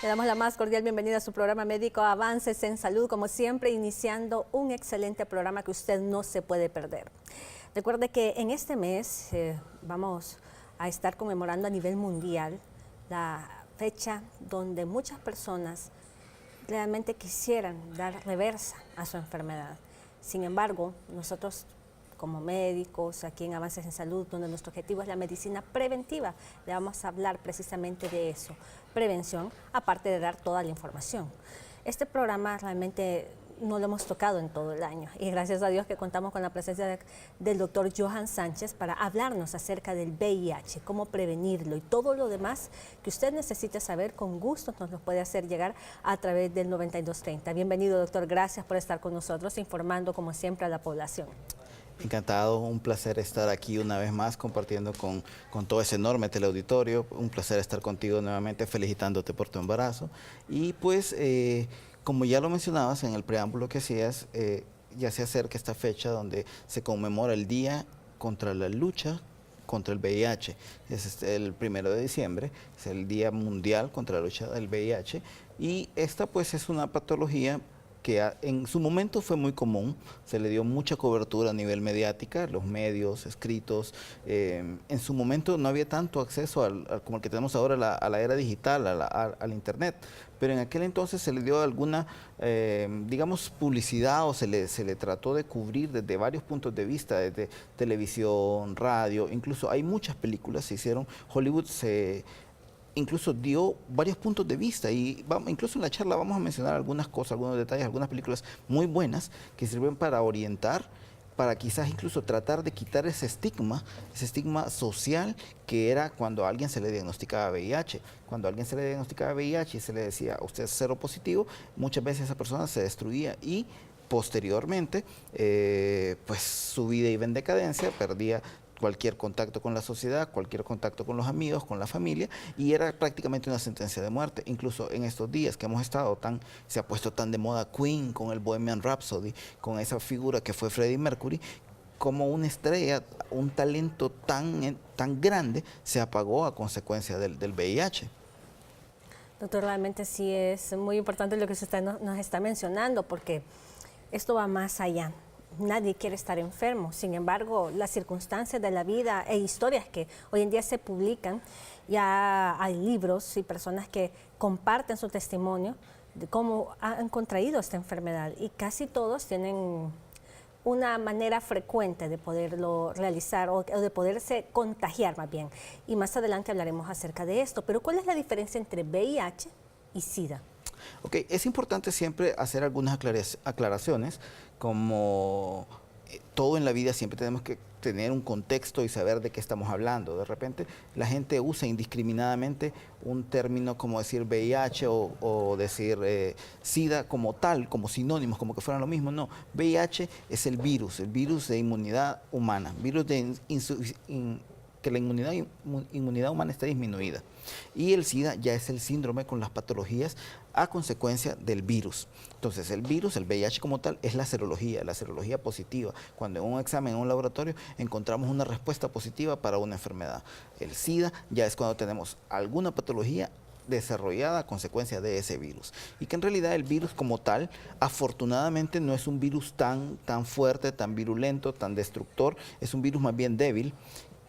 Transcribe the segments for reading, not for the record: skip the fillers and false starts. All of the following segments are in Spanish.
Le damos la más cordial bienvenida a su programa médico Avances en Salud, como siempre iniciando un excelente programa que usted no se puede perder. Recuerde que en este mes vamos a estar conmemorando a nivel mundial la fecha donde muchas personas realmente quisieran dar reversa a su enfermedad. Sin embargo, nosotros como médicos aquí en Avances en Salud, donde nuestro objetivo es la medicina preventiva, le vamos a hablar precisamente de eso, prevención, aparte de dar toda la información. Este programa realmente no lo hemos tocado en todo el año y gracias a Dios que contamos con la presencia del doctor Johan Sánchez para hablarnos acerca del VIH, cómo prevenirlo y todo lo demás que usted necesita saber, con gusto nos lo puede hacer llegar a través del 9230. Bienvenido, doctor, gracias por estar con nosotros informando como siempre a la población. Encantado, un placer estar aquí una vez más compartiendo con todo ese enorme teleauditorio. Un placer estar contigo nuevamente, felicitándote por tu embarazo. Y pues, como ya lo mencionabas en el preámbulo que hacías, ya se acerca esta fecha donde se conmemora el Día contra la Lucha contra el VIH. Es el 1 de diciembre, es el Día Mundial contra la Lucha del VIH. Y esta pues es una patología que en su momento fue muy común, se le dio mucha cobertura a nivel mediática, los medios escritos. En su momento no había tanto acceso como el que tenemos ahora a la era digital, al internet, pero en aquel entonces se le dio alguna, digamos, publicidad o se le trató de cubrir desde varios puntos de vista, desde televisión, radio, incluso hay muchas películas se hicieron, Hollywood incluso dio varios puntos de vista y incluso en la charla vamos a mencionar algunas cosas, algunos detalles, algunas películas muy buenas que sirven para orientar, para quizás incluso tratar de quitar ese estigma social que era cuando a alguien se le diagnosticaba VIH. Cuando a alguien se le diagnosticaba VIH y se le decía, usted es seropositivo, muchas veces esa persona se destruía y posteriormente, pues su vida iba en decadencia, perdía cualquier contacto con la sociedad, cualquier contacto con los amigos, con la familia, y era prácticamente una sentencia de muerte. Incluso en estos días que hemos estado se ha puesto tan de moda Queen con el Bohemian Rhapsody, con esa figura que fue Freddie Mercury, como una estrella, un talento tan grande se apagó a consecuencia del VIH. Doctor, realmente sí es muy importante lo que usted nos está mencionando, porque esto va más allá. Nadie quiere estar enfermo, sin embargo, las circunstancias de la vida e historias que hoy en día se publican, ya hay libros y personas que comparten su testimonio de cómo han contraído esta enfermedad y casi todos tienen una manera frecuente de poderlo realizar o de poderse contagiar más bien. Y más adelante hablaremos acerca de esto, pero ¿cuál es la diferencia entre VIH y SIDA? Ok, es importante siempre hacer algunas aclaraciones, como todo en la vida siempre tenemos que tener un contexto y saber de qué estamos hablando. De repente la gente usa indiscriminadamente un término como decir VIH o decir SIDA como tal, como sinónimos, como que fueran lo mismo. No, VIH es el virus de inmunidad humana, virus de que la inmunidad humana está disminuida. Y el SIDA ya es el síndrome con las patologías a consecuencia del virus. Entonces el virus, el VIH como tal, es la serología positiva. Cuando en un examen en un laboratorio encontramos una respuesta positiva para una enfermedad. El SIDA ya es cuando tenemos alguna patología desarrollada a consecuencia de ese virus. Y que en realidad el virus como tal, afortunadamente no es un virus tan fuerte, tan virulento, tan destructor, es un virus más bien débil,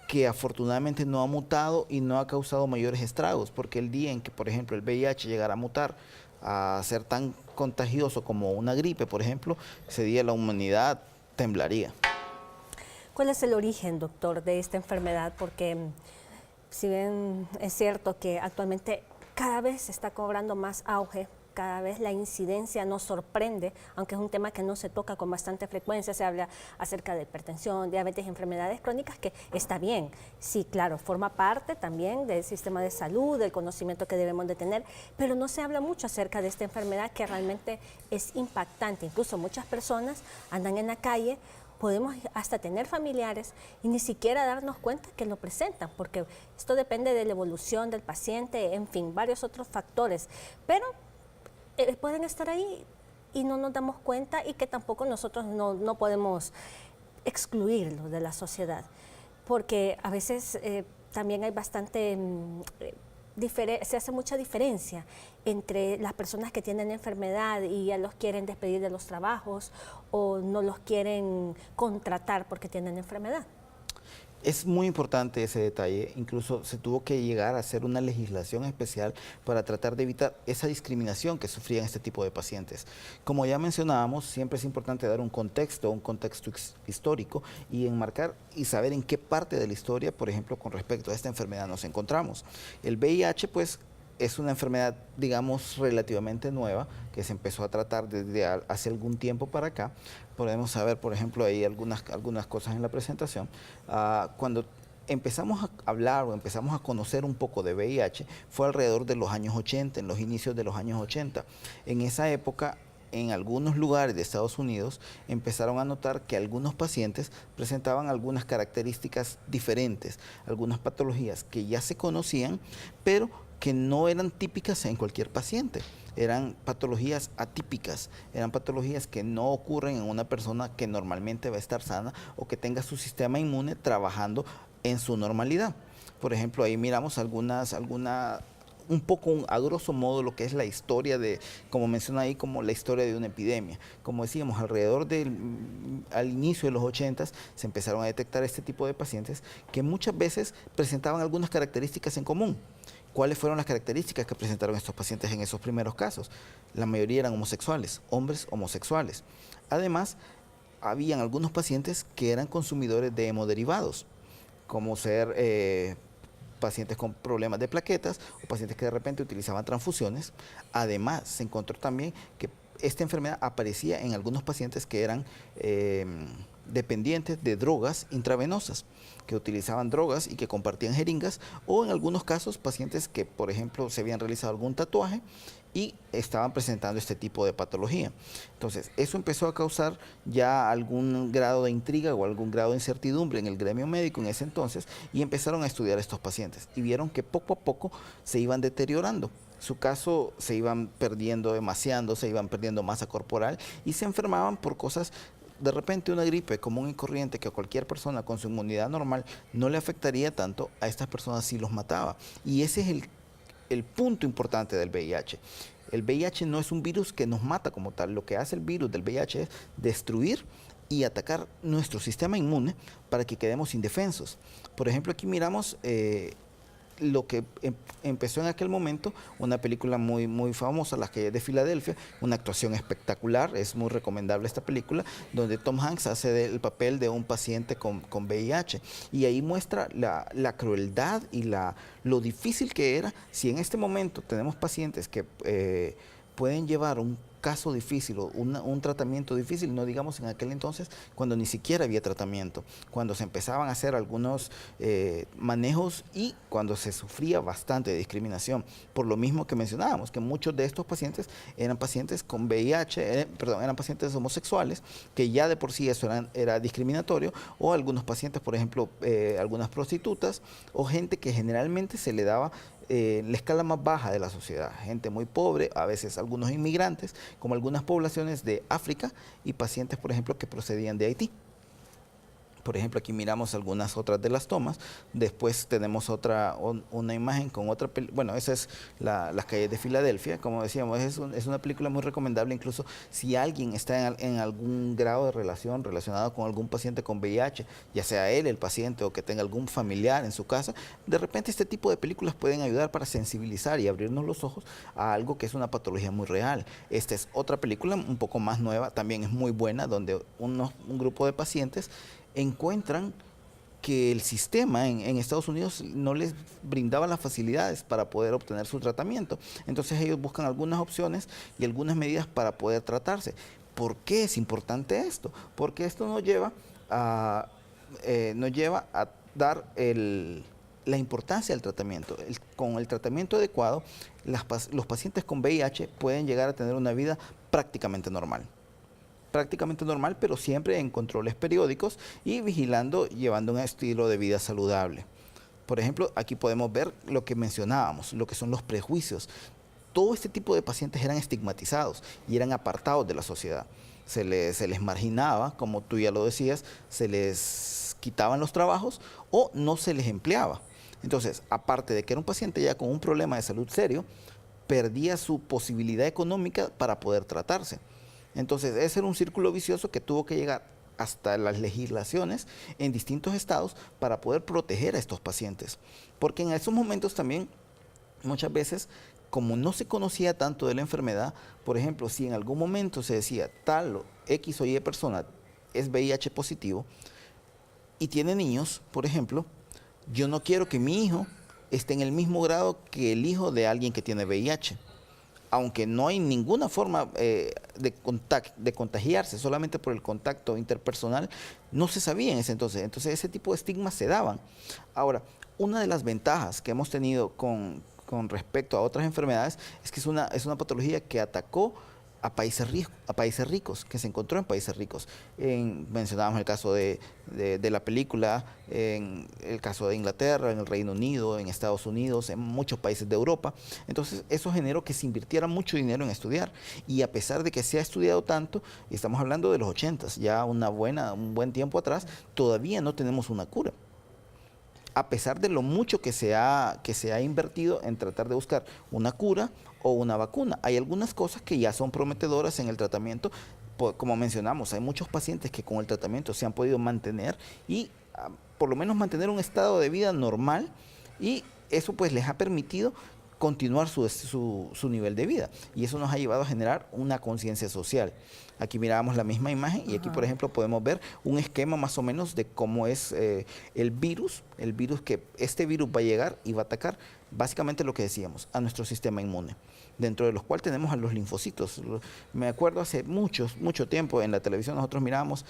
que afortunadamente no ha mutado y no ha causado mayores estragos, porque el día en que, por ejemplo, el VIH llegara a mutar, a ser tan contagioso como una gripe, por ejemplo, ese día la humanidad temblaría. ¿Cuál es el origen, doctor, de esta enfermedad? Porque si bien es cierto que actualmente cada vez se está cobrando más auge cada vez la incidencia nos sorprende, aunque es un tema que no se toca con bastante frecuencia. Se habla acerca de hipertensión, diabetes y enfermedades crónicas, que está bien. Sí, claro, forma parte también del sistema de salud, del conocimiento que debemos de tener, pero no se habla mucho acerca de esta enfermedad que realmente es impactante. Incluso muchas personas andan en la calle, podemos hasta tener familiares y ni siquiera darnos cuenta que lo presentan, porque esto depende de la evolución del paciente, en fin, varios otros factores, pero pueden estar ahí y no nos damos cuenta, y que tampoco nosotros no podemos excluirlo de la sociedad, porque a veces también hay bastante... se hace mucha diferencia entre las personas que tienen enfermedad y ya los quieren despedir de los trabajos o no los quieren contratar porque tienen enfermedad. Es muy importante ese detalle, incluso se tuvo que llegar a hacer una legislación especial para tratar de evitar esa discriminación que sufrían este tipo de pacientes. Como ya mencionábamos, siempre es importante dar un contexto histórico y enmarcar y saber en qué parte de la historia, por ejemplo, con respecto a esta enfermedad nos encontramos. El VIH, pues, es una enfermedad, digamos, relativamente nueva, que se empezó a tratar desde hace algún tiempo para acá. Podemos saber, por ejemplo, ahí algunas cosas en la presentación. Cuando empezamos a hablar o empezamos a conocer un poco de VIH, fue alrededor de los años 80, en los inicios de los años 80. En esa época, en algunos lugares de Estados Unidos, empezaron a notar que algunos pacientes presentaban algunas características diferentes, algunas patologías que ya se conocían, pero que no eran típicas en cualquier paciente. Eran patologías atípicas, eran patologías que no ocurren en una persona que normalmente va a estar sana o que tenga su sistema inmune trabajando en su normalidad. Por ejemplo, ahí miramos un poco a grosso modo lo que es la historia de, como menciona ahí, como la historia de una epidemia. Como decíamos, al inicio de los 80s se empezaron a detectar este tipo de pacientes que muchas veces presentaban algunas características en común. ¿Cuáles fueron las características que presentaron estos pacientes en esos primeros casos? La mayoría eran homosexuales, hombres homosexuales. Además, habían algunos pacientes que eran consumidores de hemoderivados, como ser pacientes con problemas de plaquetas o pacientes que de repente utilizaban transfusiones. Además, se encontró también que esta enfermedad aparecía en algunos pacientes que eran dependientes de drogas intravenosas, que utilizaban drogas y que compartían jeringas, o en algunos casos pacientes que, por ejemplo, se habían realizado algún tatuaje y estaban presentando este tipo de patología. Entonces, eso empezó a causar ya algún grado de intriga o algún grado de incertidumbre en el gremio médico en ese entonces, y empezaron a estudiar a estos pacientes y vieron que poco a poco se iban deteriorando. Su caso se iban perdiendo demasiado, se iban perdiendo masa corporal y se enfermaban por cosas. De repente una gripe común y corriente que a cualquier persona con su inmunidad normal no le afectaría tanto, a estas personas sí los mataba. Y ese es el punto importante del VIH. El VIH no es un virus que nos mata como tal. Lo que hace el virus del VIH es destruir y atacar nuestro sistema inmune para que quedemos indefensos. Por ejemplo, aquí miramos lo que empezó en aquel momento, una película muy famosa, Las calles de Filadelfia, una actuación espectacular, es muy recomendable esta película, donde Tom Hanks hace el papel de un paciente con VIH, y ahí muestra la crueldad y lo difícil que era. Si en este momento tenemos pacientes que pueden llevar un caso difícil o un tratamiento difícil, no digamos en aquel entonces cuando ni siquiera había tratamiento, cuando se empezaban a hacer algunos manejos y cuando se sufría bastante discriminación, por lo mismo que mencionábamos, que muchos de estos pacientes eran pacientes con VIH, eran pacientes homosexuales, que ya de por sí eso era discriminatorio, o algunos pacientes, por ejemplo, algunas prostitutas, o gente que generalmente se le daba la escala más baja de la sociedad, gente muy pobre, a veces algunos inmigrantes, como algunas poblaciones de África, y pacientes, por ejemplo, que procedían de Haití. Por ejemplo, aquí miramos algunas otras de las tomas. Después tenemos una imagen con otra película. Bueno, esa es Las calles de Filadelfia. Como decíamos, es una película muy recomendable, incluso si alguien está en algún grado de relación relacionado con algún paciente con VIH, ya sea él, el paciente, o que tenga algún familiar en su casa. De repente este tipo de películas pueden ayudar para sensibilizar y abrirnos los ojos a algo que es una patología muy real. Esta es otra película un poco más nueva, también es muy buena, donde un grupo de pacientes encuentran que el sistema en Estados Unidos no les brindaba las facilidades para poder obtener su tratamiento. Entonces ellos buscan algunas opciones y algunas medidas para poder tratarse. ¿Por qué es importante esto? Porque esto nos lleva a dar la importancia del tratamiento. Con el tratamiento adecuado, los pacientes con VIH pueden llegar a tener una vida prácticamente normal, pero siempre en controles periódicos y vigilando, llevando un estilo de vida saludable. Por ejemplo, aquí podemos ver lo que mencionábamos, lo que son los prejuicios. Todo este tipo de pacientes eran estigmatizados y eran apartados de la sociedad. Se les marginaba, como tú ya lo decías, se les quitaban los trabajos o no se les empleaba. Entonces, aparte de que era un paciente ya con un problema de salud serio, perdía su posibilidad económica para poder tratarse. Entonces, ese era un círculo vicioso que tuvo que llegar hasta las legislaciones en distintos estados para poder proteger a estos pacientes. Porque en esos momentos también, muchas veces, como no se conocía tanto de la enfermedad, por ejemplo, si en algún momento se decía tal X o Y persona es VIH positivo y tiene niños, por ejemplo, yo no quiero que mi hijo esté en el mismo grado que el hijo de alguien que tiene VIH. Aunque no hay ninguna forma de contagiarse, solamente por el contacto interpersonal, no se sabía en ese entonces. Entonces ese tipo de estigmas se daban. Ahora, una de las ventajas que hemos tenido con respecto a otras enfermedades es que es una patología que atacó a países ricos, que se encontró en países ricos. Mencionábamos el caso de la película, en el caso de Inglaterra, en el Reino Unido, en Estados Unidos, en muchos países de Europa. Entonces eso generó que se invirtiera mucho dinero en estudiar, y a pesar de que se ha estudiado tanto, y estamos hablando de los 80s, ya un buen tiempo atrás, todavía no tenemos una cura. A pesar de lo mucho que se ha invertido en tratar de buscar una cura o una vacuna. Hay algunas cosas que ya son prometedoras en el tratamiento. Como mencionamos, hay muchos pacientes que con el tratamiento se han podido mantener y por lo menos mantener un estado de vida normal, y eso pues les ha permitido continuar su nivel de vida, y eso nos ha llevado a generar una conciencia social. Aquí mirábamos la misma imagen y aquí, por ejemplo, podemos ver un esquema más o menos de cómo es el virus que este virus va a llegar y va a atacar básicamente lo que decíamos, a nuestro sistema inmune, dentro de los cuales tenemos a los linfocitos. Me acuerdo hace mucho tiempo en la televisión nosotros mirábamos,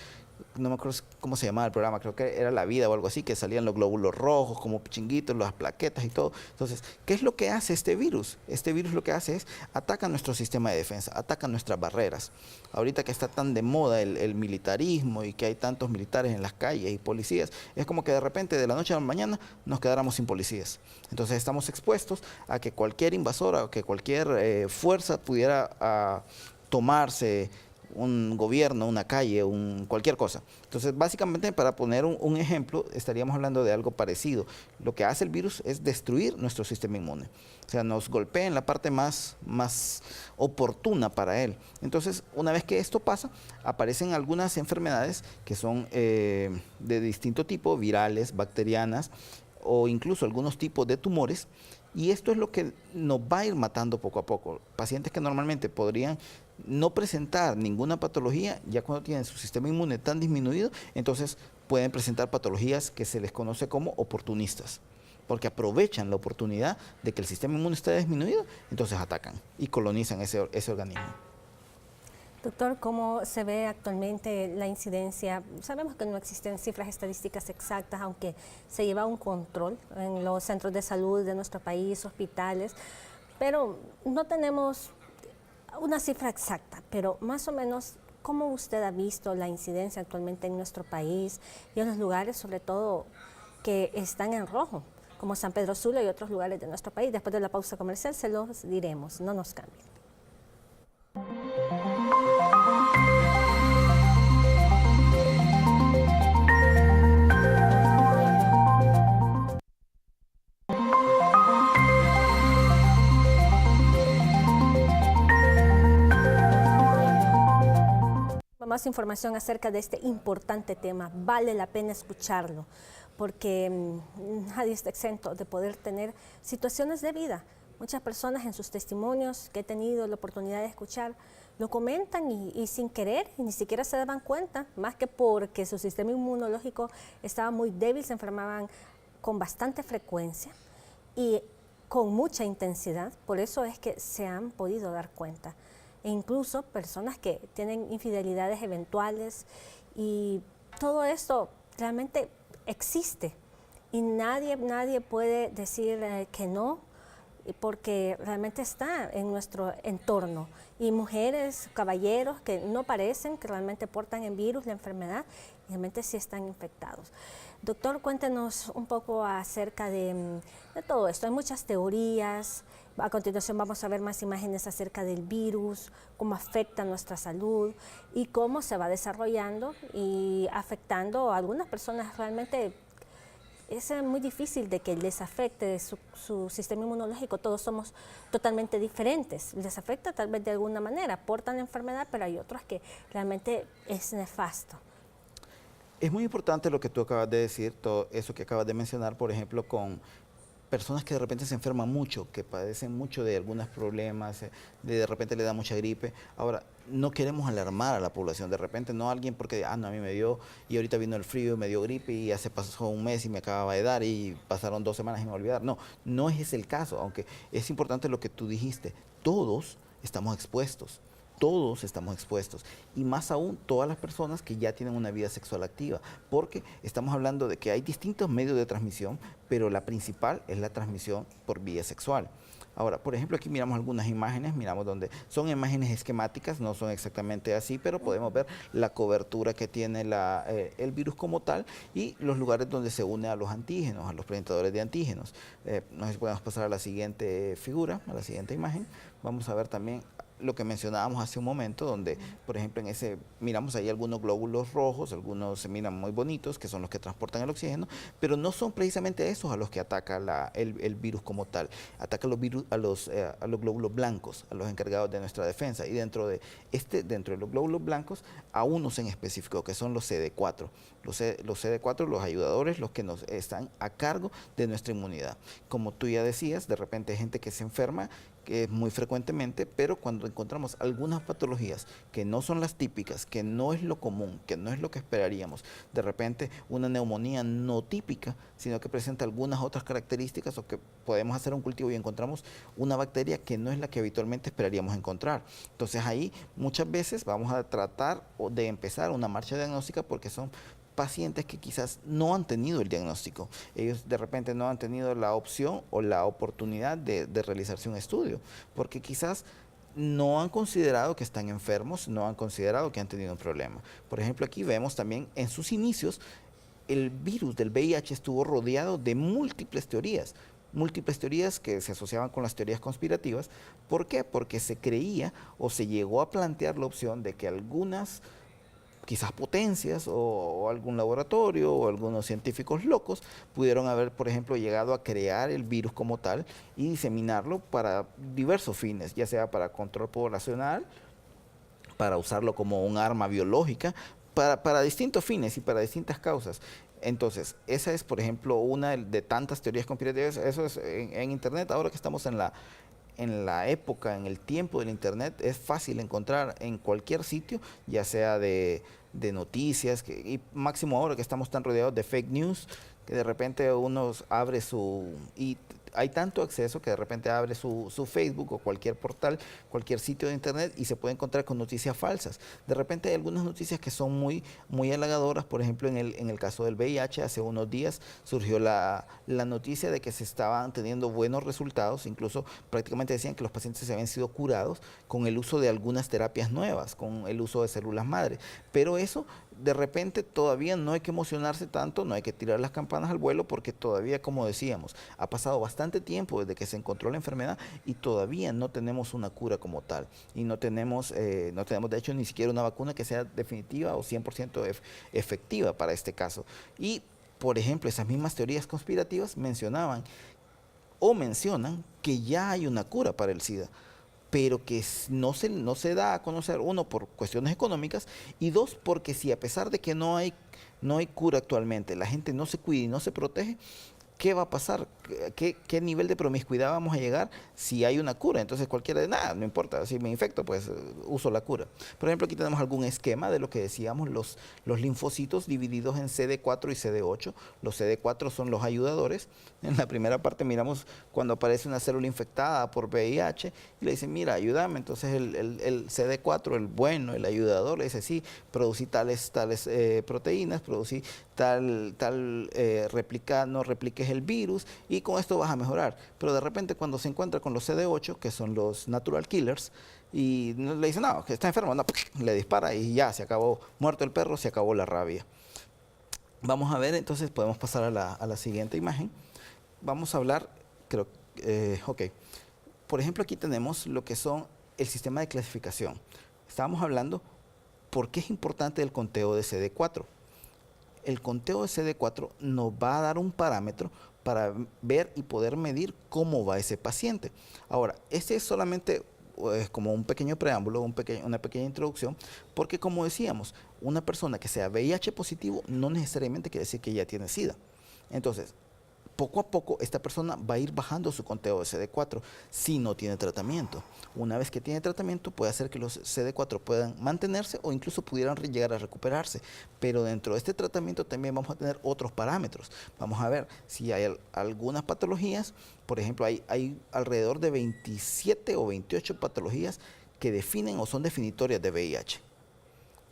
no me acuerdo cómo se llamaba el programa, creo que era La Vida o algo así, que salían los glóbulos rojos como chinguitos, las plaquetas y todo. Entonces, ¿qué es lo que hace este virus? Este virus lo que hace es ataca nuestro sistema de defensa, ataca nuestras barreras. Ahorita que está tan de moda el militarismo y que hay tantos militares en las calles y policías, es como que de repente de la noche a la mañana nos quedáramos sin policías. Entonces estamos expuestos a que cualquier invasora o que cualquier fuerza pudiera tomarse un gobierno, una calle, cualquier cosa. Entonces, básicamente, para poner un ejemplo, estaríamos hablando de algo parecido. Lo que hace el virus es destruir nuestro sistema inmune. O sea, nos golpea en la parte más oportuna para él. Entonces, una vez que esto pasa, aparecen algunas enfermedades que son de distinto tipo, virales, bacterianas, o incluso algunos tipos de tumores. Y esto es lo que nos va a ir matando poco a poco. Pacientes que normalmente podrían no presentar ninguna patología, ya cuando tienen su sistema inmune tan disminuido, entonces pueden presentar patologías que se les conoce como oportunistas, porque aprovechan la oportunidad de que el sistema inmune está disminuido, entonces atacan y colonizan ese organismo. Doctor, ¿cómo se ve actualmente la incidencia? Sabemos que no existen cifras estadísticas exactas, aunque se lleva un control en los centros de salud de nuestro país, hospitales, pero no tenemos una cifra exacta, pero más o menos, ¿cómo usted ha visto la incidencia actualmente en nuestro país y en los lugares, sobre todo, que están en rojo, como San Pedro Sula y otros lugares de nuestro país? Después de la pausa comercial se los diremos, no nos cambien. Más información acerca de este importante tema, vale la pena escucharlo, porque nadie está exento de poder tener situaciones de vida. Muchas personas en sus testimonios que he tenido la oportunidad de escuchar lo comentan y sin querer, y ni siquiera se daban cuenta, más que porque su sistema inmunológico estaba muy débil, se enfermaban con bastante frecuencia y con mucha intensidad, por eso es que se han podido dar cuenta. E incluso personas que tienen infidelidades eventuales y todo esto realmente existe y nadie puede decir que no, porque realmente está en nuestro entorno. Y mujeres, caballeros que no parecen, que realmente portan el virus, la enfermedad, y realmente sí están infectados. Doctor, cuéntenos un poco acerca de todo esto. Hay muchas teorías. A continuación vamos a ver más imágenes acerca del virus, cómo afecta nuestra salud y cómo se va desarrollando y afectando a algunas personas. Realmente es muy difícil de que les afecte su sistema inmunológico. Todos somos totalmente diferentes. Les afecta tal vez de alguna manera, portan la enfermedad, pero hay otros que realmente es nefasto. Es muy importante lo que tú acabas de decir, todo eso que acabas de mencionar, por ejemplo, con personas que de repente se enferman mucho, que padecen mucho de algunos problemas, de repente le da mucha gripe. Ahora, no queremos alarmar a la población, de repente no alguien porque, no, a mí me dio, y ahorita vino el frío y me dio gripe y ya se pasó un mes y me acababa de dar y pasaron 2 semanas y me olvidar. No, no es ese el caso, aunque es importante lo que tú dijiste, todos estamos expuestos. Todos estamos expuestos y más aún todas las personas que ya tienen una vida sexual activa, porque estamos hablando de que hay distintos medios de transmisión, pero la principal es la transmisión por vía sexual. Ahora, por ejemplo, aquí miramos algunas imágenes, miramos donde son imágenes esquemáticas, no son exactamente así, pero podemos ver la cobertura que tiene el virus como tal y los lugares donde se une a los antígenos, a los presentadores de antígenos. No sé si podemos pasar a la siguiente figura, a la siguiente imagen. Vamos a ver también lo que mencionábamos hace un momento, donde, por ejemplo, miramos ahí algunos glóbulos rojos, algunos se miran muy bonitos, que son los que transportan el oxígeno, pero no son precisamente esos a los que ataca el virus como tal. Ataca a los glóbulos blancos, a los encargados de nuestra defensa, y dentro de los glóbulos blancos, a unos en específico, que son los CD4. Los CD4, los ayudadores, los que nos están a cargo de nuestra inmunidad. Como tú ya decías, de repente hay gente que se enferma, que muy frecuentemente, pero cuando encontramos algunas patologías que no son las típicas, que no es lo común, que no es lo que esperaríamos, de repente una neumonía no típica, sino que presenta algunas otras características, o que podemos hacer un cultivo y encontramos una bacteria que no es la que habitualmente esperaríamos encontrar. Entonces ahí muchas veces vamos a tratar de empezar una marcha diagnóstica, porque son pacientes que quizás no han tenido el diagnóstico. Ellos de repente no han tenido la opción o la oportunidad de realizarse un estudio, porque quizás no han considerado que están enfermos, no han considerado que han tenido un problema. Por ejemplo, aquí vemos también en sus inicios, el virus del VIH estuvo rodeado de múltiples teorías que se asociaban con las teorías conspirativas. ¿Por qué? Porque se creía o se llegó a plantear la opción de que algunas quizás potencias o algún laboratorio o algunos científicos locos pudieron haber, por ejemplo, llegado a crear el virus como tal y diseminarlo para diversos fines, ya sea para control poblacional, para usarlo como un arma biológica, para distintos fines y para distintas causas. Entonces, esa es, por ejemplo, una de tantas teorías conspirativas. Eso es en Internet, ahora que estamos en la época, en el tiempo del Internet, es fácil encontrar en cualquier sitio, ya sea de noticias, y máximo ahora que estamos tan rodeados de fake news, que de repente uno abre y hay tanto acceso que de repente abre su Facebook o cualquier portal, cualquier sitio de Internet, y se puede encontrar con noticias falsas. De repente hay algunas noticias que son muy, muy halagadoras. Por ejemplo, en el caso del VIH, hace unos días surgió la noticia de que se estaban teniendo buenos resultados, incluso prácticamente decían que los pacientes se habían sido curados con el uso de algunas terapias nuevas, con el uso de células madre. Pero eso, de repente, todavía no hay que emocionarse tanto, no hay que tirar las campanas al vuelo, porque todavía, como decíamos, ha pasado bastante tiempo desde que se encontró la enfermedad y todavía no tenemos una cura como tal. Y no tenemos de hecho ni siquiera una vacuna que sea definitiva o 100% efectiva para este caso. Y, por ejemplo, esas mismas teorías conspirativas mencionan que ya hay una cura para el SIDA, pero que no se da a conocer, uno, por cuestiones económicas, y dos, porque si a pesar de que no hay cura actualmente, la gente no se cuida y no se protege, ¿qué va a pasar? qué nivel de promiscuidad vamos a llegar si hay una cura. Entonces cualquiera de nada, no importa, si me infecto, pues uso la cura. Por ejemplo, aquí tenemos algún esquema de lo que decíamos, los linfocitos divididos en CD4 y CD8. Los CD4 son los ayudadores. En la primera parte miramos cuando aparece una célula infectada por VIH y le dicen, mira, ayúdame. Entonces el CD4, el bueno, el ayudador, le dice, sí, producí tales proteínas, producí no repliques el virus y con esto vas a mejorar. Pero de repente cuando se encuentra con los CD8, que son los natural killers, y le dice, no, que está enfermo, no, le dispara y ya, se acabó, muerto el perro, se acabó la rabia. Vamos a ver, entonces podemos pasar a la siguiente imagen. Vamos a hablar, ok. Por ejemplo, aquí tenemos lo que son el sistema de clasificación. Estábamos hablando por qué es importante el conteo de CD4. El conteo de CD4 nos va a dar un parámetro para ver y poder medir cómo va ese paciente. Ahora, este es solamente como un pequeño preámbulo, una pequeña introducción, porque como decíamos, una persona que sea VIH positivo no necesariamente quiere decir que ya tiene SIDA. Entonces, poco a poco esta persona va a ir bajando su conteo de CD4 si no tiene tratamiento. Una vez que tiene tratamiento puede hacer que los CD4 puedan mantenerse o incluso pudieran llegar a recuperarse. Pero dentro de este tratamiento también vamos a tener otros parámetros. Vamos a ver si hay algunas patologías, por ejemplo, hay alrededor de 27 o 28 patologías que definen o son definitorias de VIH.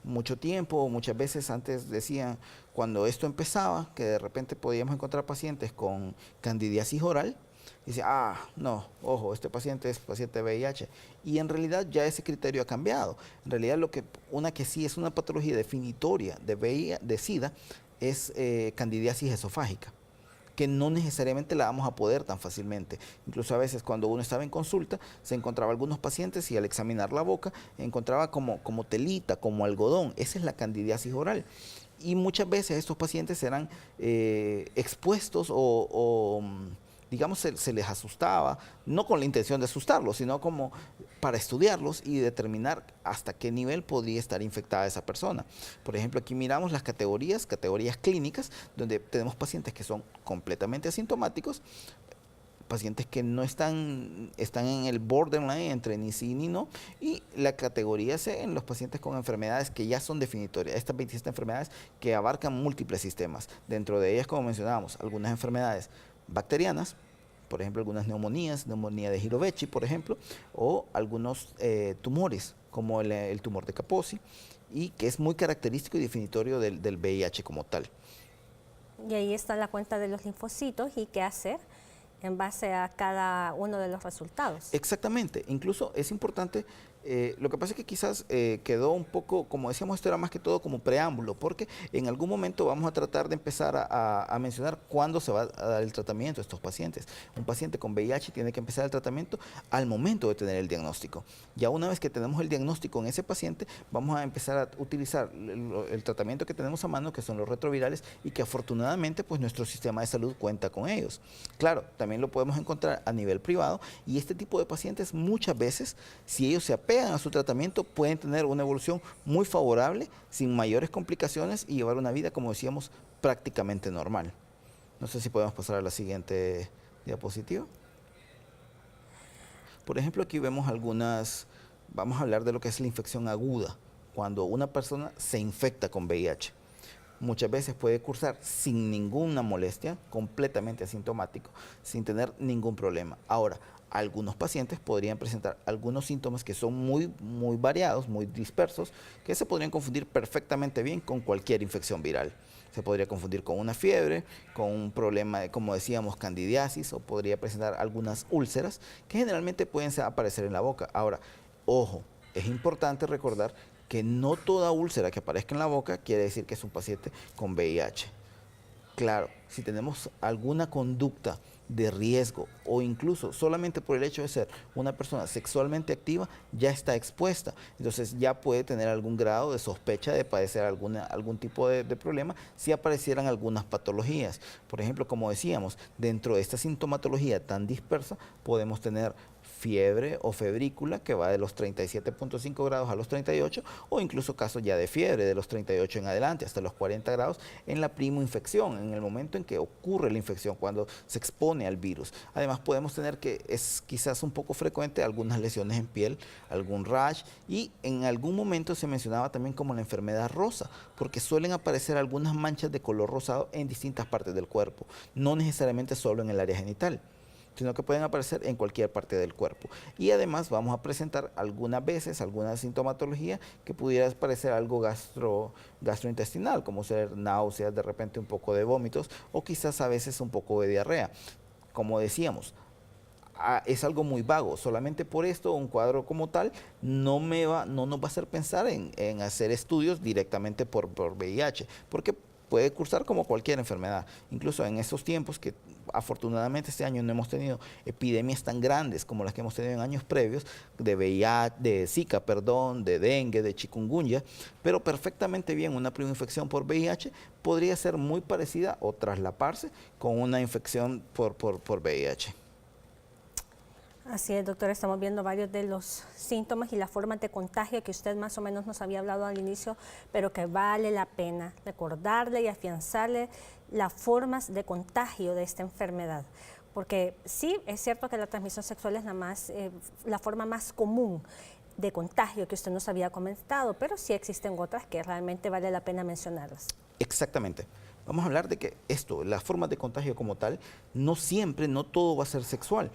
Mucho tiempo, muchas veces antes decían, cuando esto empezaba, que de repente podíamos encontrar pacientes con candidiasis oral, y dice, no, ojo, este paciente es paciente de VIH. Y en realidad ya ese criterio ha cambiado. En realidad una que sí es una patología definitoria de SIDA es candidiasis esofágica, que no necesariamente la vamos a poder tan fácilmente. Incluso a veces cuando uno estaba en consulta, se encontraba algunos pacientes y al examinar la boca, encontraba como telita, como algodón. Esa es la candidiasis oral. Y muchas veces estos pacientes eran expuestos o digamos, se les asustaba, no con la intención de asustarlos, sino como para estudiarlos y determinar hasta qué nivel podría estar infectada esa persona. Por ejemplo, aquí miramos las categorías clínicas, donde tenemos pacientes que son completamente asintomáticos, pacientes que no están en el borderline entre ni sí ni no, y la categoría C en los pacientes con enfermedades que ya son definitorias, estas 27 enfermedades que abarcan múltiples sistemas. Dentro de ellas, como mencionábamos, algunas enfermedades bacterianas, por ejemplo, algunas neumonías, neumonía de Girovechi, por ejemplo, o algunos tumores, como el tumor de Kaposi, y que es muy característico y definitorio del VIH como tal. Y ahí está la cuenta de los linfocitos y qué hacer en base a cada uno de los resultados. Exactamente, incluso es importante, lo que pasa es que quizás quedó un poco, como decíamos, esto era más que todo como preámbulo, porque en algún momento vamos a tratar de empezar a mencionar cuándo se va a dar el tratamiento a estos pacientes. Un paciente con VIH tiene que empezar el tratamiento al momento de tener el diagnóstico. Ya una vez que tenemos el diagnóstico en ese paciente, vamos a empezar a utilizar el tratamiento que tenemos a mano, que son los retrovirales, y que afortunadamente pues nuestro sistema de salud cuenta con ellos. Claro, también lo podemos encontrar a nivel privado, y este tipo de pacientes muchas veces, si ellos se apegan a su tratamiento, pueden tener una evolución muy favorable, sin mayores complicaciones y llevar una vida, como decíamos, prácticamente normal. No sé si podemos pasar a la siguiente diapositiva. Por ejemplo, aquí vemos vamos a hablar de lo que es la infección aguda, cuando una persona se infecta con VIH. Muchas veces puede cursar sin ninguna molestia, completamente asintomático, sin tener ningún problema. Ahora, algunos pacientes podrían presentar algunos síntomas que son muy variados, muy dispersos, que se podrían confundir perfectamente bien con cualquier infección viral. Se podría confundir con una fiebre, con un problema de, como decíamos, candidiasis, o podría presentar algunas úlceras que generalmente pueden aparecer en la boca. Ahora, ojo, es importante recordar que no toda úlcera que aparezca en la boca quiere decir que es un paciente con VIH. Claro, si tenemos alguna conducta de riesgo o incluso solamente por el hecho de ser una persona sexualmente activa, ya está expuesta. Entonces ya puede tener algún grado de sospecha de padecer algún tipo de problema si aparecieran algunas patologías. Por ejemplo, como decíamos, dentro de esta sintomatología tan dispersa podemos tener fiebre o febrícula que va de los 37.5 grados a los 38, o incluso casos ya de fiebre de los 38 en adelante hasta los 40 grados en la primoinfección, en el momento en que ocurre la infección, cuando se expone al virus. Además podemos tener, que es quizás un poco frecuente, algunas lesiones en piel, algún rash, y en algún momento se mencionaba también como la enfermedad rosa, porque suelen aparecer algunas manchas de color rosado en distintas partes del cuerpo, no necesariamente solo en el área genital, sino que pueden aparecer en cualquier parte del cuerpo. Y además vamos a presentar algunas veces alguna sintomatología que pudiera parecer algo gastrointestinal, como ser náuseas, de repente un poco de vómitos, o quizás a veces un poco de diarrea. Como decíamos, es algo muy vago. Solamente por esto un cuadro como tal no nos va a hacer pensar en hacer estudios directamente por VIH, porque puede cursar como cualquier enfermedad. Incluso en estos tiempos que afortunadamente este año no hemos tenido epidemias tan grandes como las que hemos tenido en años previos, de VIH, de Zika, de dengue, de chikungunya, pero perfectamente bien una primoinfección por VIH podría ser muy parecida o traslaparse con una infección por VIH. Así es, doctor, estamos viendo varios de los síntomas y las formas de contagio que usted más o menos nos había hablado al inicio, pero que vale la pena recordarle y afianzarle las formas de contagio de esta enfermedad. Porque sí, es cierto que la transmisión sexual es la forma más común de contagio que usted nos había comentado, pero sí existen otras que realmente vale la pena mencionarlas. Exactamente. Vamos a hablar de que las formas de contagio como tal, no todo va a ser sexual.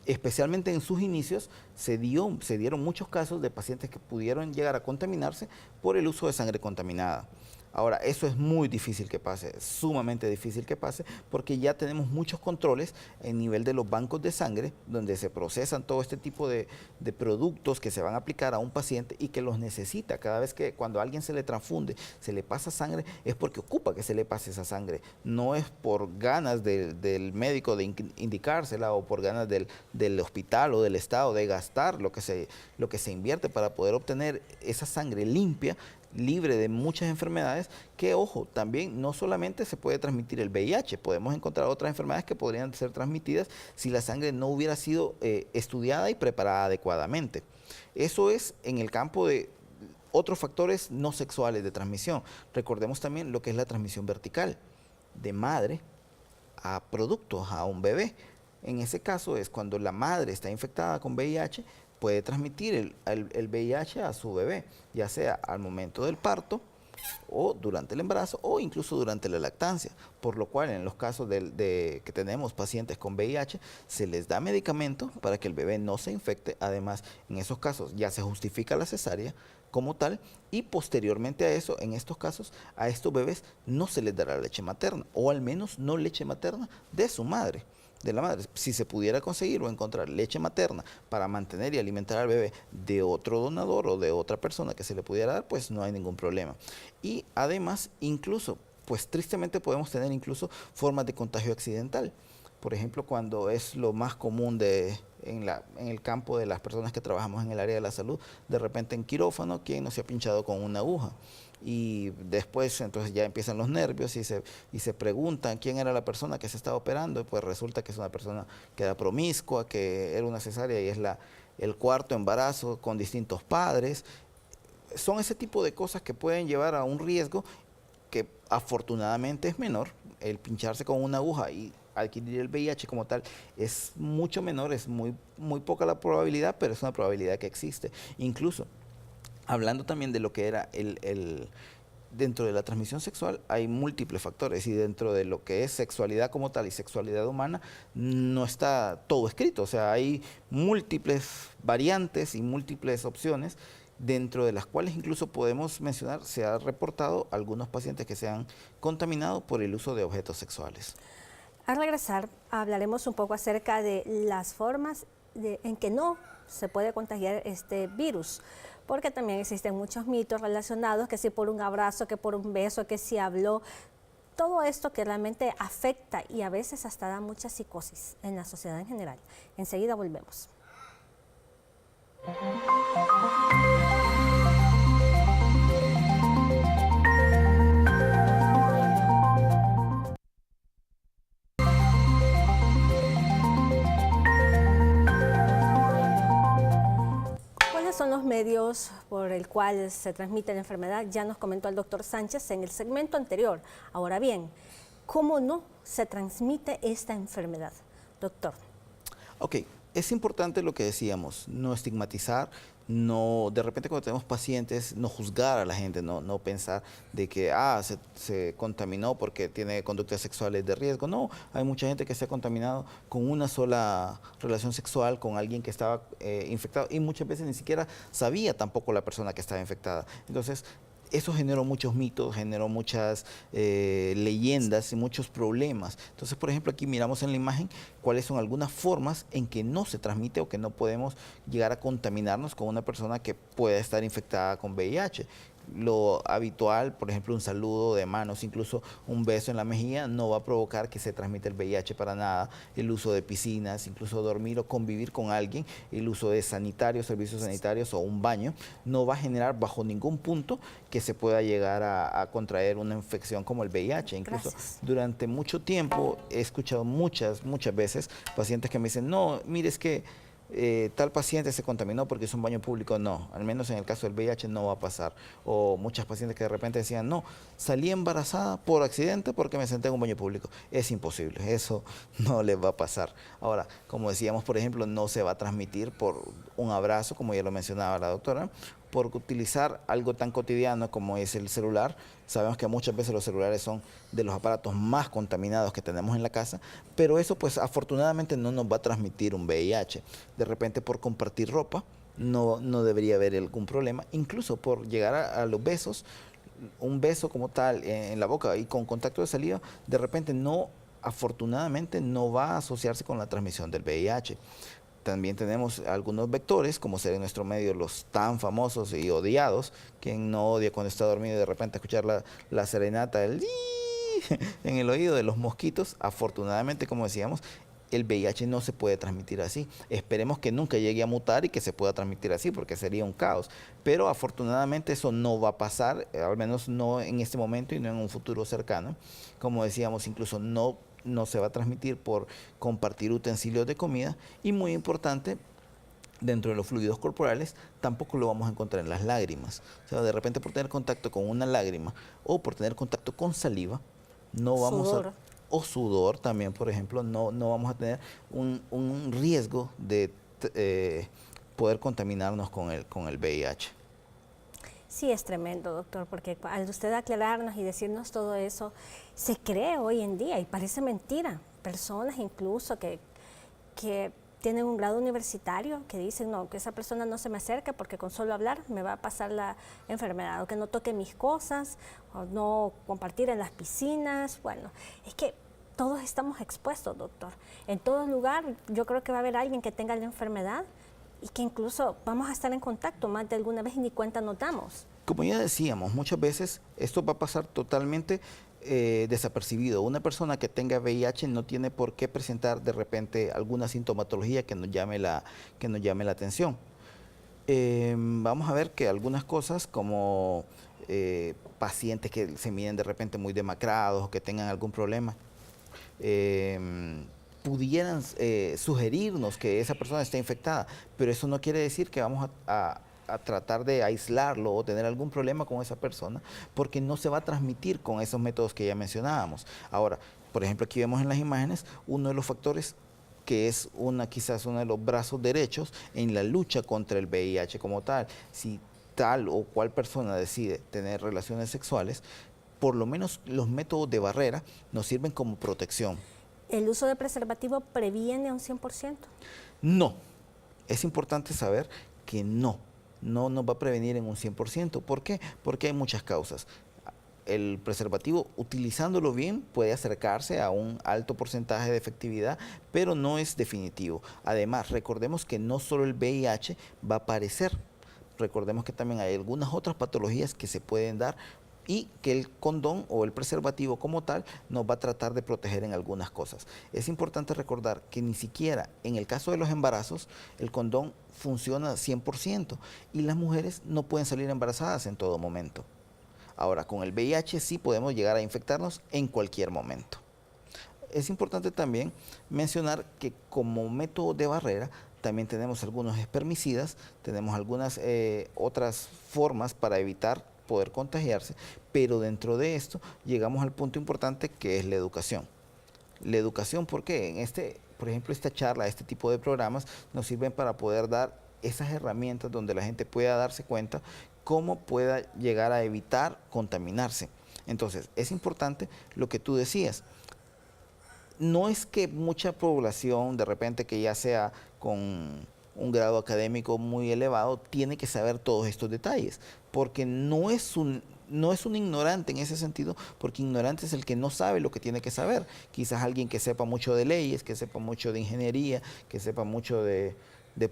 Especialmente en sus inicios se dieron muchos casos de pacientes que pudieron llegar a contaminarse por el uso de sangre contaminada. Ahora, eso es muy difícil que pase, sumamente difícil que pase, porque ya tenemos muchos controles en nivel de los bancos de sangre, donde se procesan todo este tipo de productos que se van a aplicar a un paciente y que los necesita. Cada vez que cuando a alguien se le transfunde, se le pasa sangre, es porque ocupa que se le pase esa sangre. No es por ganas del médico de indicársela o por ganas del hospital o del Estado de gastar lo que se invierte para poder obtener esa sangre limpia, libre de muchas enfermedades, que ojo, también no solamente se puede transmitir el VIH, podemos encontrar otras enfermedades que podrían ser transmitidas si la sangre no hubiera sido estudiada y preparada adecuadamente. Eso es en el campo de otros factores no sexuales de transmisión. Recordemos también lo que es la transmisión vertical, de madre a productos, a un bebé. En ese caso es cuando la madre está infectada con VIH, puede transmitir el VIH a su bebé, ya sea al momento del parto o durante el embarazo o incluso durante la lactancia, por lo cual en los casos de que tenemos pacientes con VIH se les da medicamento para que el bebé no se infecte. Además, en esos casos ya se justifica la cesárea como tal, y posteriormente a eso, en estos casos, a estos bebés no se les dará leche materna, o al menos no leche materna de su madre, de la madre. Si se pudiera conseguir o encontrar leche materna para mantener y alimentar al bebé de otro donador o de otra persona que se le pudiera dar, pues no hay ningún problema. Y además, incluso, pues tristemente podemos tener incluso formas de contagio accidental. Por ejemplo, cuando es lo más común en el campo de las personas que trabajamos en el área de la salud, de repente en quirófano, ¿quién no se ha pinchado con una aguja? Y después entonces ya empiezan los nervios y se preguntan quién era la persona que se estaba operando, y pues resulta que es una persona que era promiscua, que era una cesárea y es el cuarto embarazo con distintos padres. Son ese tipo de cosas que pueden llevar a un riesgo que afortunadamente es menor. El pincharse con una aguja y adquirir el VIH como tal es mucho menor, es muy poca la probabilidad, pero es una probabilidad que existe. Incluso hablando también de lo que era dentro de la transmisión sexual hay múltiples factores, y dentro de lo que es sexualidad como tal y sexualidad humana no está todo escrito. O sea, hay múltiples variantes y múltiples opciones, dentro de las cuales incluso podemos mencionar, se ha reportado algunos pacientes que se han contaminado por el uso de objetos sexuales. Al regresar hablaremos un poco acerca de las formas en que no se puede contagiar este virus, porque también existen muchos mitos relacionados, que si por un abrazo, que por un beso, que si habló, todo esto que realmente afecta y a veces hasta da mucha psicosis en la sociedad en general. Enseguida volvemos. son los medios por el cual se transmite la enfermedad? Ya nos comentó el doctor Sánchez en el segmento anterior. Ahora bien, ¿cómo no se transmite esta enfermedad, doctor? Ok, es importante lo que decíamos, no estigmatizar, no, de repente cuando tenemos pacientes, no juzgar a la gente, no pensar de que se contaminó porque tiene conductas sexuales de riesgo. No, hay mucha gente que se ha contaminado con una sola relación sexual con alguien que estaba infectado y muchas veces ni siquiera sabía tampoco la persona que estaba infectada. Entonces, eso generó muchos mitos, generó muchas leyendas y muchos problemas. Entonces, por ejemplo, aquí miramos en la imagen cuáles son algunas formas en que no se transmite o que no podemos llegar a contaminarnos con una persona que pueda estar infectada con VIH. Lo habitual, por ejemplo, un saludo de manos, incluso un beso en la mejilla, no va a provocar que se transmita el VIH para nada. El uso de piscinas, incluso dormir o convivir con alguien, el uso de sanitarios, servicios sanitarios o un baño, no va a generar bajo ningún punto que se pueda llegar a contraer una infección como el VIH. Incluso durante mucho tiempo he escuchado muchas veces pacientes que me dicen, no, mire, es que tal paciente se contaminó porque es un baño público. No, al menos en el caso del VIH no va a pasar. O muchas pacientes que de repente decían, no, salí embarazada por accidente porque me senté en un baño público. Es imposible, eso no les va a pasar. Ahora, como decíamos, por ejemplo, no se va a transmitir por un abrazo, como ya lo mencionaba la doctora, por utilizar algo tan cotidiano como es el celular. Sabemos que muchas veces los celulares son de los aparatos más contaminados que tenemos en la casa, pero eso pues afortunadamente no nos va a transmitir un VIH. De repente por compartir ropa no debería haber algún problema, incluso por llegar a los besos, un beso como tal en la boca y con contacto de saliva, de repente afortunadamente no va a asociarse con la transmisión del VIH. También tenemos algunos vectores, como ser en nuestro medio los tan famosos y odiados. Quien no odia cuando está dormido y de repente escuchar la serenata en el oído de los mosquitos? Afortunadamente, como decíamos, el VIH no se puede transmitir así. Esperemos que nunca llegue a mutar y que se pueda transmitir así, porque sería un caos. Pero afortunadamente eso no va a pasar, al menos no en este momento y no en un futuro cercano. Como decíamos, incluso no se va a transmitir por compartir utensilios de comida y, muy importante, dentro de los fluidos corporales tampoco lo vamos a encontrar en las lágrimas. O sea, de repente por tener contacto con una lágrima o por tener contacto con saliva, no vamos a... O sudor también, por ejemplo, no vamos a tener un riesgo de poder contaminarnos con el VIH. Sí, es tremendo, doctor, porque al usted aclararnos y decirnos todo eso, se cree hoy en día y parece mentira. Personas incluso que tienen un grado universitario que dicen, no, que esa persona no se me acerque porque con solo hablar me va a pasar la enfermedad, o que no toque mis cosas, o no compartir en las piscinas. Bueno, es que todos estamos expuestos, doctor. En todo lugar yo creo que va a haber alguien que tenga la enfermedad y que incluso vamos a estar en contacto más de alguna vez y ni cuenta nos damos. Como ya decíamos, muchas veces esto va a pasar totalmente desapercibido. Una persona que tenga VIH no tiene por qué presentar de repente alguna sintomatología que nos llame la atención. Vamos a ver que algunas cosas como pacientes que se miren de repente muy demacrados o que tengan algún problema, pudieran sugerirnos que esa persona está infectada, pero eso no quiere decir que vamos a tratar de aislarlo o tener algún problema con esa persona, porque no se va a transmitir con esos métodos que ya mencionábamos. Ahora, por ejemplo, aquí vemos en las imágenes uno de los factores que es quizás uno de los brazos derechos en la lucha contra el VIH como tal. Si tal o cual persona decide tener relaciones sexuales, por lo menos los métodos de barrera nos sirven como protección. ¿El uso de preservativo previene un 100%? No, es importante saber que no nos va a prevenir en un 100%. ¿Por qué? Porque hay muchas causas. El preservativo, utilizándolo bien, puede acercarse a un alto porcentaje de efectividad, pero no es definitivo. Además, recordemos que no solo el VIH va a aparecer. Recordemos que también hay algunas otras patologías que se pueden dar y que el condón o el preservativo como tal nos va a tratar de proteger en algunas cosas. Es importante recordar que ni siquiera en el caso de los embarazos el condón funciona 100% y las mujeres no pueden salir embarazadas en todo momento. Ahora, con el VIH sí podemos llegar a infectarnos en cualquier momento. Es importante también mencionar que como método de barrera también tenemos algunos espermicidas, tenemos algunas otras formas para evitar poder contagiarse, pero dentro de esto llegamos al punto importante que es la educación. La educación, porque por ejemplo, esta charla, este tipo de programas nos sirven para poder dar esas herramientas donde la gente pueda darse cuenta cómo pueda llegar a evitar contaminarse. Entonces, es importante lo que tú decías. No es que mucha población, de repente que ya sea con un grado académico muy elevado, tiene que saber todos estos detalles, porque no es un ignorante en ese sentido, porque ignorante es el que no sabe lo que tiene que saber. Quizás alguien que sepa mucho de leyes, que sepa mucho de ingeniería, que sepa mucho de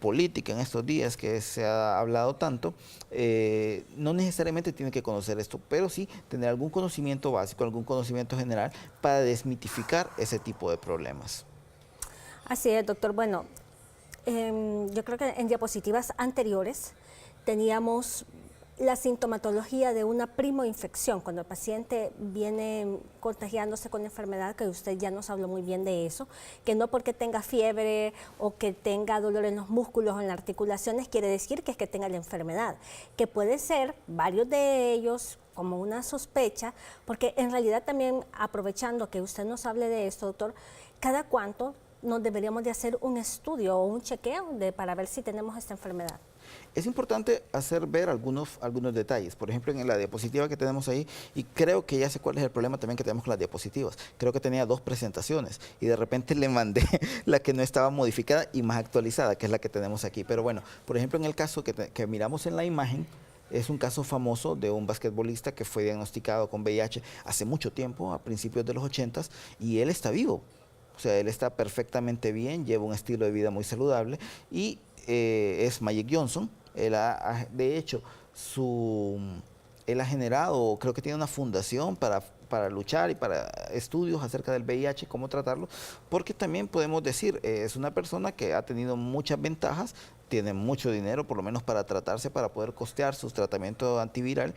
política en estos días que se ha hablado tanto, no necesariamente tiene que conocer esto, pero sí tener algún conocimiento básico, algún conocimiento general para desmitificar ese tipo de problemas. Así es, doctor. Bueno, yo creo que en diapositivas anteriores teníamos la sintomatología de una primoinfección, cuando el paciente viene contagiándose con enfermedad, que usted ya nos habló muy bien de eso, que no porque tenga fiebre o que tenga dolor en los músculos o en las articulaciones quiere decir que es que tenga la enfermedad, que puede ser varios de ellos como una sospecha, porque en realidad también, aprovechando que usted nos hable de esto, doctor, ¿cada cuánto nos deberíamos de hacer un estudio o un chequeo para ver si tenemos esta enfermedad? Es importante hacer ver algunos detalles. Por ejemplo, en la diapositiva que tenemos ahí, y creo que ya sé cuál es el problema también que tenemos con las diapositivas. Creo que tenía 2 presentaciones y de repente le mandé la que no estaba modificada y más actualizada, que es la que tenemos aquí. Pero bueno, por ejemplo, en el caso que miramos en la imagen, es un caso famoso de un basquetbolista que fue diagnosticado con VIH hace mucho tiempo, a principios de los 80s, y él está vivo. O sea, él está perfectamente bien, lleva un estilo de vida muy saludable y es Magic Johnson. De hecho, él ha generado, creo que tiene una fundación para luchar y para estudios acerca del VIH, cómo tratarlo, porque también podemos decir, es una persona que ha tenido muchas ventajas, tiene mucho dinero, por lo menos para tratarse, para poder costear sus tratamientos antiviral,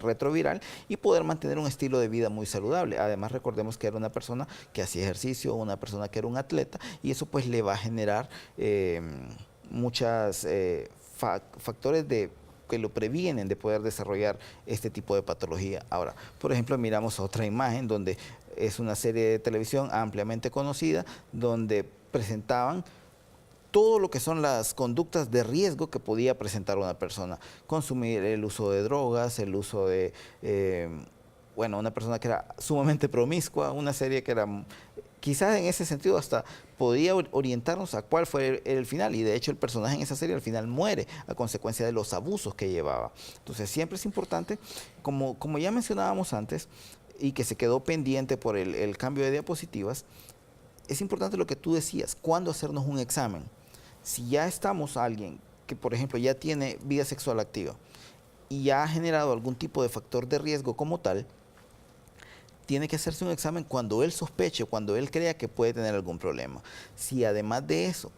retroviral y poder mantener un estilo de vida muy saludable. Además, recordemos que era una persona que hacía ejercicio, una persona que era un atleta y eso pues le va a generar muchos factores que lo previenen de poder desarrollar este tipo de patología. Ahora, por ejemplo, miramos otra imagen donde es una serie de televisión ampliamente conocida, donde presentaban todo lo que son las conductas de riesgo que podía presentar una persona. Consumir, el uso de drogas, el uso de, una persona que era sumamente promiscua, una serie que era, quizás en ese sentido hasta podía orientarnos a cuál fue el final, y de hecho el personaje en esa serie al final muere a consecuencia de los abusos que llevaba. Entonces siempre es importante, como ya mencionábamos antes, y que se quedó pendiente por el cambio de diapositivas, es importante lo que tú decías, cuándo hacernos un examen. Si ya estamos alguien que, por ejemplo, ya tiene vida sexual activa y ya ha generado algún tipo de factor de riesgo como tal, tiene que hacerse un examen cuando él sospeche, cuando él crea que puede tener algún problema. Si además de eso,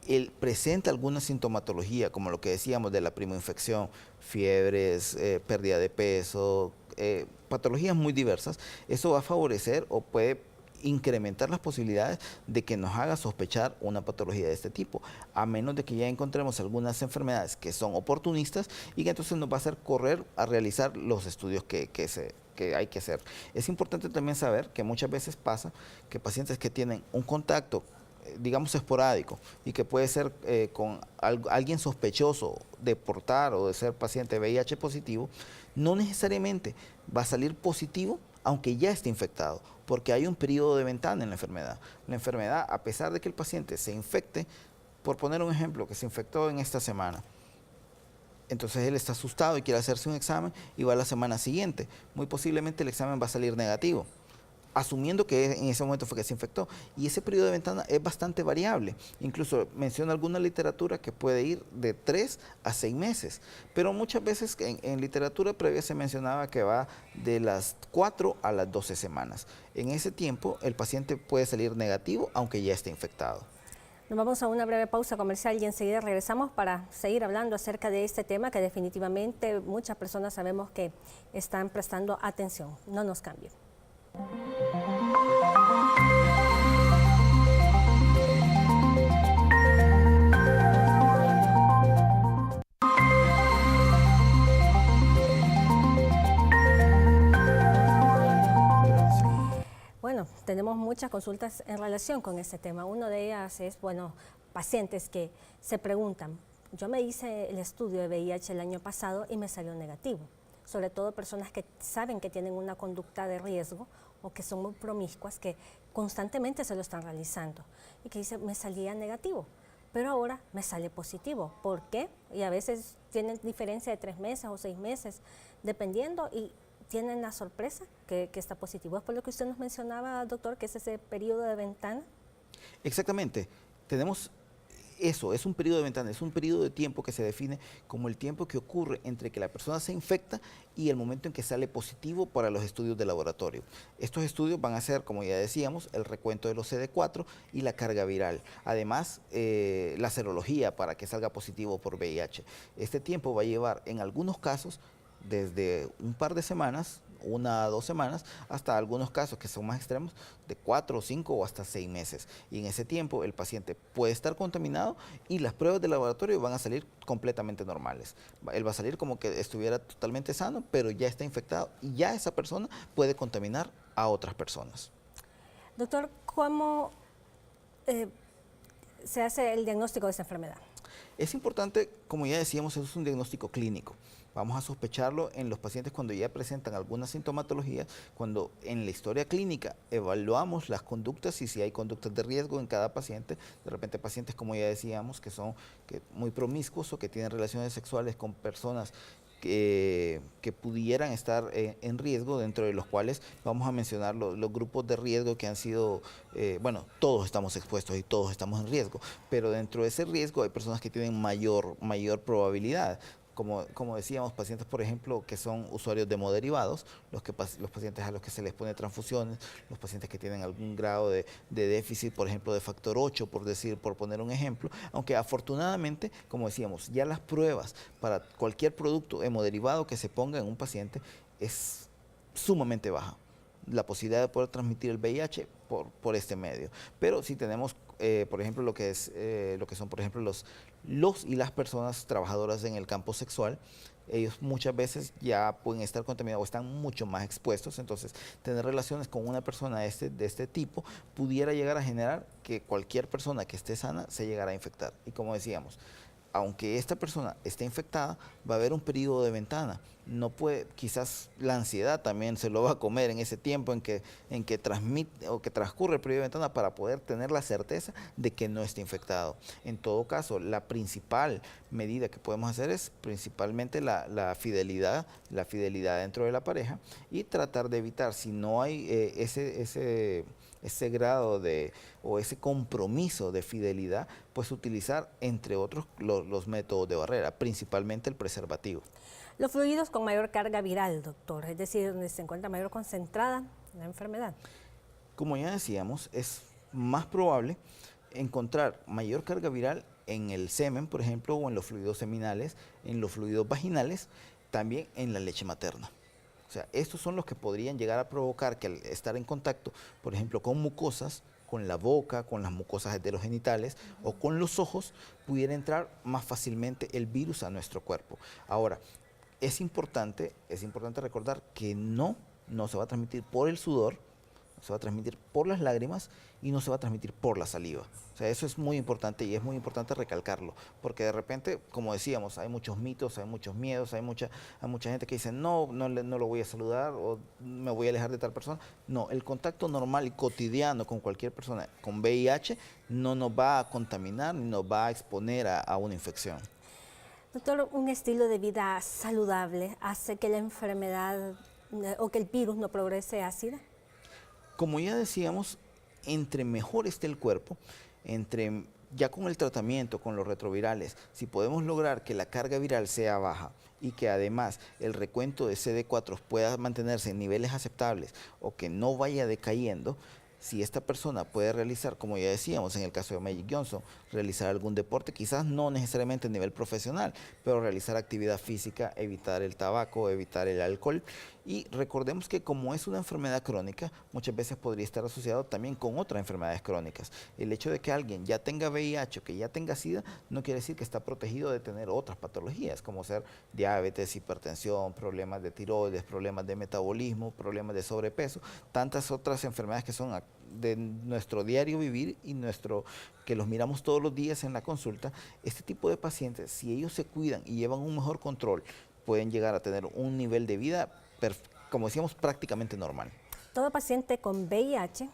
él presenta alguna sintomatología, como lo que decíamos de la primoinfección, fiebres, pérdida de peso, patologías muy diversas, eso va a favorecer o puede incrementar las posibilidades de que nos haga sospechar una patología de este tipo, a menos de que ya encontremos algunas enfermedades que son oportunistas y que entonces nos va a hacer correr a realizar los estudios que hay que hacer. Es importante también saber que muchas veces pasa que pacientes que tienen un contacto, digamos, esporádico y que puede ser con alguien sospechoso de portar o de ser paciente VIH positivo, no necesariamente va a salir positivo aunque ya esté infectado, porque hay un periodo de ventana en la enfermedad. La enfermedad, a pesar de que el paciente se infecte, por poner un ejemplo, que se infectó en esta semana, entonces él está asustado y quiere hacerse un examen y va a la semana siguiente. Muy posiblemente el examen va a salir negativo, asumiendo que en ese momento fue que se infectó. Y ese periodo de ventana es bastante variable. Incluso menciona alguna literatura que puede ir de 3 a 6 meses. Pero muchas veces en literatura previa se mencionaba que va de las 4 a las 12 semanas. En ese tiempo el paciente puede salir negativo aunque ya esté infectado. Nos vamos a una breve pausa comercial y enseguida regresamos para seguir hablando acerca de este tema que definitivamente muchas personas sabemos que están prestando atención. No nos cambien. bueno, tenemos muchas consultas en relación con este tema. Una de ellas es, bueno, pacientes que se preguntan, yo me hice el estudio de VIH el año pasado y me salió negativo. Sobre todo personas que saben que tienen una conducta de riesgo o que son muy promiscuas, que constantemente se lo están realizando y que dicen, me salía negativo, pero ahora me sale positivo. ¿Por qué? Y a veces tienen diferencia de 3 meses o 6 meses, dependiendo, y tienen la sorpresa que está positivo. Es por lo que usted nos mencionaba, doctor, que es ese periodo de ventana. Exactamente. Tenemos eso, es un periodo de ventana, es un periodo de tiempo que se define como el tiempo que ocurre entre que la persona se infecta y el momento en que sale positivo para los estudios de laboratorio. Estos estudios van a ser, como ya decíamos, el recuento de los CD4 y la carga viral. Además, la serología para que salga positivo por VIH. Este tiempo va a llevar, en algunos casos, desde un par de semanas, 1 a 2 semanas, hasta algunos casos que son más extremos, de 4, 5 o hasta 6 meses. Y en ese tiempo el paciente puede estar contaminado y las pruebas de laboratorio van a salir completamente normales. Él va a salir como que estuviera totalmente sano, pero ya está infectado y ya esa persona puede contaminar a otras personas. Doctor, ¿cómo se hace el diagnóstico de esta enfermedad? Es importante, como ya decíamos, eso es un diagnóstico clínico. Vamos a sospecharlo en los pacientes cuando ya presentan alguna sintomatología, cuando en la historia clínica evaluamos las conductas y si hay conductas de riesgo en cada paciente. De repente pacientes, como ya decíamos, que son muy promiscuos o que tienen relaciones sexuales con personas que pudieran estar en riesgo, dentro de los cuales vamos a mencionar los grupos de riesgo que han sido, bueno, todos estamos expuestos y todos estamos en riesgo, pero dentro de ese riesgo hay personas que tienen mayor probabilidad. Como decíamos, pacientes, por ejemplo, que son usuarios de hemoderivados, los pacientes a los que se les pone transfusiones, los pacientes que tienen algún grado de déficit, por ejemplo, de factor 8, por poner un ejemplo, aunque afortunadamente, como decíamos, ya las pruebas para cualquier producto hemoderivado que se ponga en un paciente es sumamente baja, la posibilidad de poder transmitir el VIH por este medio. Pero si tenemos, por ejemplo, lo que son, por ejemplo, los y las personas trabajadoras en el campo sexual, ellos muchas veces ya pueden estar contaminados o están mucho más expuestos. Entonces, tener relaciones con una persona de este tipo pudiera llegar a generar que cualquier persona que esté sana se llegara a infectar. Y como decíamos, aunque esta persona esté infectada, va a haber un periodo de ventana. No puede, quizás la ansiedad también se lo va a comer en ese tiempo en que transmite o que transcurre el periodo de ventana, para poder tener la certeza de que no esté infectado. En todo caso, la principal medida que podemos hacer es principalmente la fidelidad dentro de la pareja, y tratar de evitar, si no hay ese grado o ese compromiso de fidelidad, pues utilizar, entre otros, los métodos de barrera, principalmente el preservativo. Los fluidos con mayor carga viral, doctor, es decir, donde se encuentra mayor concentrada la enfermedad. Como ya decíamos, es más probable encontrar mayor carga viral en el semen, por ejemplo, o en los fluidos seminales, en los fluidos vaginales, también en la leche materna. O sea, estos son los que podrían llegar a provocar que, al estar en contacto, por ejemplo, con mucosas, con la boca, con las mucosas heterogenitales o con los ojos, pudiera entrar más fácilmente el virus a nuestro cuerpo. Ahora, es importante recordar que no se va a transmitir por el sudor, se va a transmitir por las lágrimas y no se va a transmitir por la saliva. O sea, eso es muy importante y es muy importante recalcarlo, porque de repente, como decíamos, hay muchos mitos, hay muchos miedos, hay mucha gente que dice, no lo voy a saludar o me voy a alejar de tal persona. No, el contacto normal y cotidiano con cualquier persona con VIH no nos va a contaminar ni nos va a exponer a una infección. Doctor, ¿un estilo de vida saludable hace que la enfermedad o que el virus no progrese a SIDA? Como ya decíamos, entre mejor esté el cuerpo, ya con el tratamiento, con los retrovirales, si podemos lograr que la carga viral sea baja y que además el recuento de CD4 pueda mantenerse en niveles aceptables o que no vaya decayendo, si esta persona puede realizar, como ya decíamos en el caso de Magic Johnson, realizar algún deporte, quizás no necesariamente a nivel profesional, pero realizar actividad física, evitar el tabaco, evitar el alcohol. Y recordemos que como es una enfermedad crónica, muchas veces podría estar asociado también con otras enfermedades crónicas. El hecho de que alguien ya tenga VIH o que ya tenga SIDA no quiere decir que está protegido de tener otras patologías, como ser diabetes, hipertensión, problemas de tiroides, problemas de metabolismo, problemas de sobrepeso, tantas otras enfermedades que son de nuestro diario vivir y que los miramos todos los días en la consulta. Este tipo de pacientes, si ellos se cuidan y llevan un mejor control, pueden llegar a tener un nivel de vida, como decíamos, prácticamente normal. ¿Todo paciente con VIH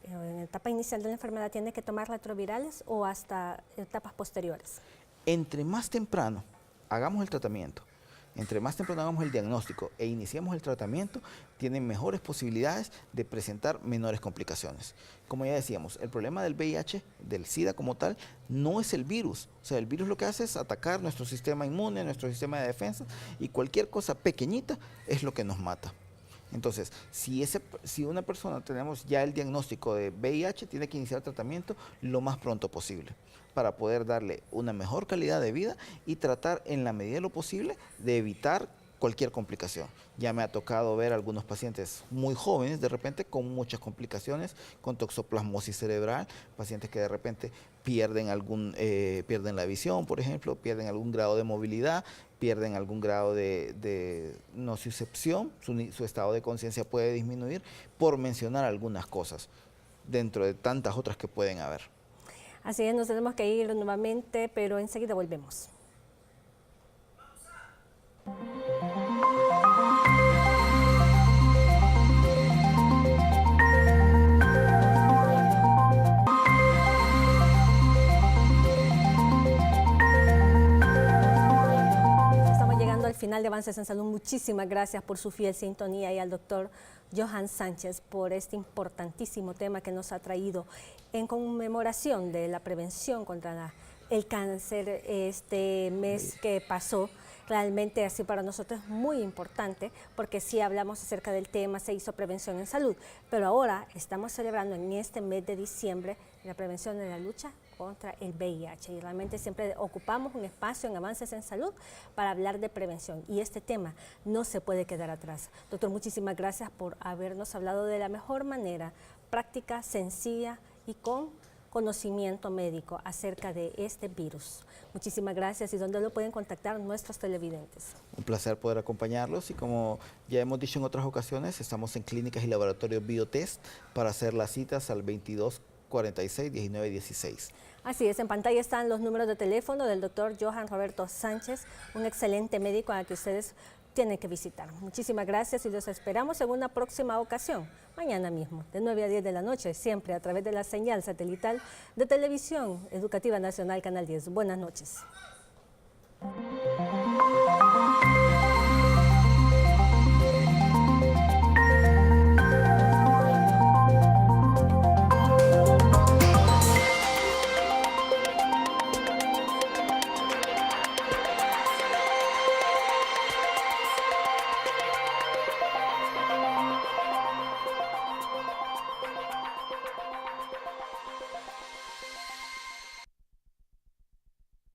en etapa inicial de la enfermedad tiene que tomar retrovirales o hasta etapas posteriores? Entre más temprano hagamos el tratamiento, entre más temprano hagamos el diagnóstico e iniciemos el tratamiento, tienen mejores posibilidades de presentar menores complicaciones. Como ya decíamos, el problema del VIH, del SIDA como tal, no es el virus. O sea, el virus lo que hace es atacar nuestro sistema inmune, nuestro sistema de defensa, y cualquier cosa pequeñita es lo que nos mata. Entonces, si una persona tenemos ya el diagnóstico de VIH, tiene que iniciar el tratamiento lo más pronto posible para poder darle una mejor calidad de vida y tratar en la medida de lo posible de evitar cualquier complicación. Ya me ha tocado ver algunos pacientes muy jóvenes de repente con muchas complicaciones, con toxoplasmosis cerebral, pacientes que de repente pierden la visión, por ejemplo, pierden algún grado de movilidad, pierden algún grado de nocicepción, su estado de conciencia puede disminuir, por mencionar algunas cosas, dentro de tantas otras que pueden haber. Así es, nos tenemos que ir nuevamente, pero enseguida volvemos. Al final de Avances en Salud, muchísimas gracias por su fiel sintonía y al doctor Johan Sánchez por este importantísimo tema que nos ha traído en conmemoración de la prevención contra el cáncer este mes que pasó. Realmente así para nosotros es muy importante porque sí hablamos acerca del tema, se hizo prevención en salud, pero ahora estamos celebrando en este mes de diciembre la prevención de la lucha contra el VIH y realmente siempre ocupamos un espacio en Avances en Salud para hablar de prevención y este tema no se puede quedar atrás. Doctor, muchísimas gracias por habernos hablado de la mejor manera, práctica, sencilla y con conocimiento médico acerca de este virus. Muchísimas gracias. ¿Y dónde lo pueden contactar nuestros televidentes? Un placer poder acompañarlos y como ya hemos dicho en otras ocasiones, estamos en Clínicas y Laboratorios Biotest para hacer las citas al 2246-1916. Así es, en pantalla están los números de teléfono del doctor Johan Roberto Sánchez, un excelente médico al que ustedes tienen que visitar. Muchísimas gracias y los esperamos en una próxima ocasión, mañana mismo, de 9 a 10 de la noche, siempre a través de la señal satelital de Televisión Educativa Nacional, Canal 10. Buenas noches.